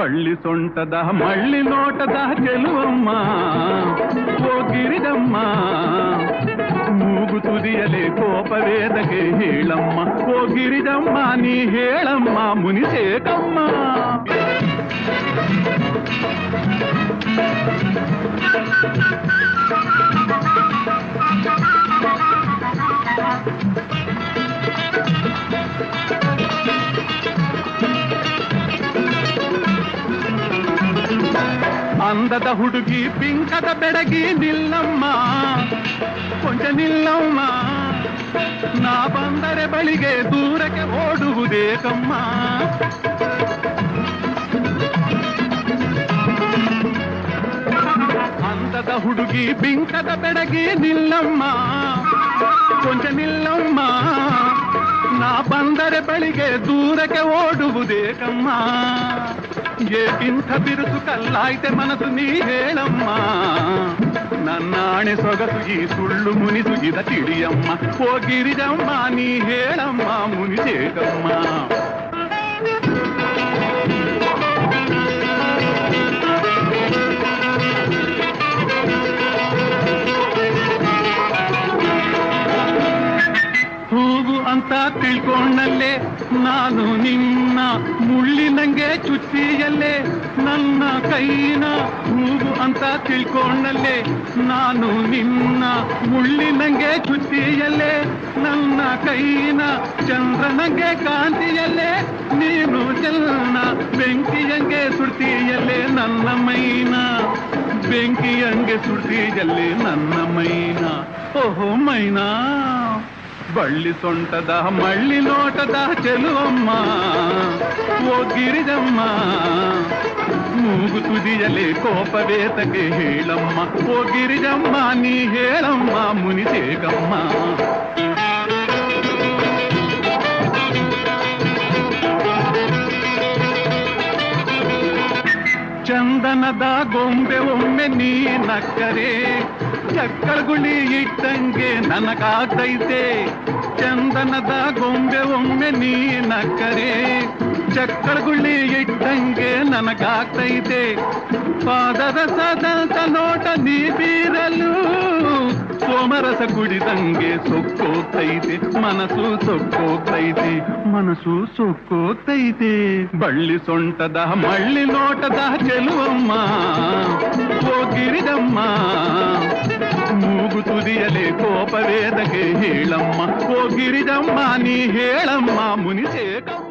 ಬಳ್ಳಿ ಸೊಂಟದ ಮಳ್ಳಿ ನೋಟದ ಚೆಲುವಮ್ಮ ಓ ಗಿರಿಜಮ್ಮ ಮೂಗು ತುದಿಯಲೆ ಕೋಪವೇದಕ್ಕೆ ಹೇಳಮ್ಮ ಓ ಗಿರಿಜಮ್ಮ ನೀ ಹೇಳಮ್ಮ ಮುನಿಸೇಕಮ್ಮ ಅಂದದ ಹುಡುಗಿ ಪಿಂಕದ ಬೆಡಗಿ ನಿಲ್ಲಮ್ಮ ಕೊಂಚ ನಿಲ್ಲಮ್ಮ ನಾ ಬಂದರೆ ಬಳಿಗೆ ದೂರಕ್ಕೆ ಓಡುವುದೇಕಮ್ಮ ಅಂದದ ಹುಡುಗಿ ಪಿಂಕದ ಬೆಡಗಿ ನಿಲ್ಲಮ್ಮ ಕೊಂಚ ನಿಲ್ಲಮ್ಮ ನಾ ಬಂದರೆ ಬಳಿಗೆ ದೂರಕ್ಕೆ ಓಡುವುದೇಕಮ್ಮ ಏಕಿಂತ ಬಿರುಸು ಕಲ್ಲಾಯ್ತೆ ಮನಸ್ಸು ನೀ ಹೇಳಮ್ಮ ನನ್ನಾಣೆ ಸೊಗಸು ಈ ಸುಳ್ಳು ಮುನಿಸು ಇದ ತಿಳಿಯಮ್ಮ ಓ ಗಿರಿಜಮ್ಮ ನೀ ಹೇಳಮ್ಮ ಮುನಿಸೇಕಮ್ಮ ಹೂವು ಅಂತ ತಿಳ್ಕೊಂಡಲ್ಲೇ ನಾನು ನಿನ್ನ ಮುಳ್ಳಿನಂಗೆ ಚುಚ್ಚಿಯಲ್ಲೇ ನನ್ನ ಕೈನ ಹೂವು ಅಂತ ತಿಳ್ಕೊಂಡಲ್ಲೇ ನಾನು ನಿನ್ನ ಮುಳ್ಳಿನಂಗೆ ಚುಚ್ಚಿಯಲ್ಲೇ ನನ್ನ ಕೈನ ಚಂದ್ರನಂಗೆ ಕಾಂತಿಯಲ್ಲೇ ನೀನು ಚೆನ್ನ ಬೆಂಕಿಯಂಗೆ ಸುಡ್ತಿಯಲ್ಲೇ ನನ್ನ ಮೈನ ಬೆಂಕಿಯಂಗೆ ಸುಡ್ತಿಯಲ್ಲೇ ನನ್ನ ಮೈನ ಓಹೋ ಮೈನಾ ಬಳ್ಳಿ ಸೊಂಟದ ಮಳ್ಳಿ ನೋಟದ ಚೆಲುವಮ್ಮ ಓ ಗಿರಿಜಮ್ಮ ಮೂಗು ತುದಿಯಲೆ ಕೋಪವೇತಕ್ಕೆ ಹೇಳಮ್ಮ ಓ ಗಿರಿಜಮ್ಮ ನೀ ಹೇಳಮ್ಮ ಮುನಿಸೇಕಮ್ಮ ಚಂದನದ ಗೊಂಬೆ ಒಮ್ಮೆ ನೀ ನಕ್ಕರೆ ಚಕ್ಕಳಗುಳಿ ಇಟ್ಟಂಗೆ ನನಗಾಗ್ತೈತೆ ಚಂದನದ ಗೊಂಬೆ ಒಮ್ಮೆ ನೀ ನಕ್ಕರೆ ಚಕ್ಕಳಗುಳಿ ಇಟ್ಟಂಗೆ ನನಗಾಗ್ತೈತೆ ಪಾದರಸದಂತ ನೋಟ ನೀ ಬೀರಲು ಸೋಮರಸ ಕುಡಿದಂಗೆ ಸೊಕ್ಕೋಗ್ತೈತೆ ಮನಸ್ಸು ಸೊಕ್ಕೋಗ್ತೈತೆ ಮನಸ್ಸು ಸೊಕ್ಕೋಗ್ತೈತೆ ಬಳ್ಳಿ ಸೊಂಟದ ಮಳ್ಳಿ ನೋಟದ ಚೆಲುವಮ್ಮ ಓ ಗಿರಿಜಮ್ಮ ಮೂಗು ತುದಿಯಲೆ ಕೋಪವೇದಕ್ಕೆ ಹೇಳಮ್ಮ ಓ ಗಿರಿಜಮ್ಮ ನೀ ಹೇಳಮ್ಮ ಮುನಿಸೇಕಮ್ಮ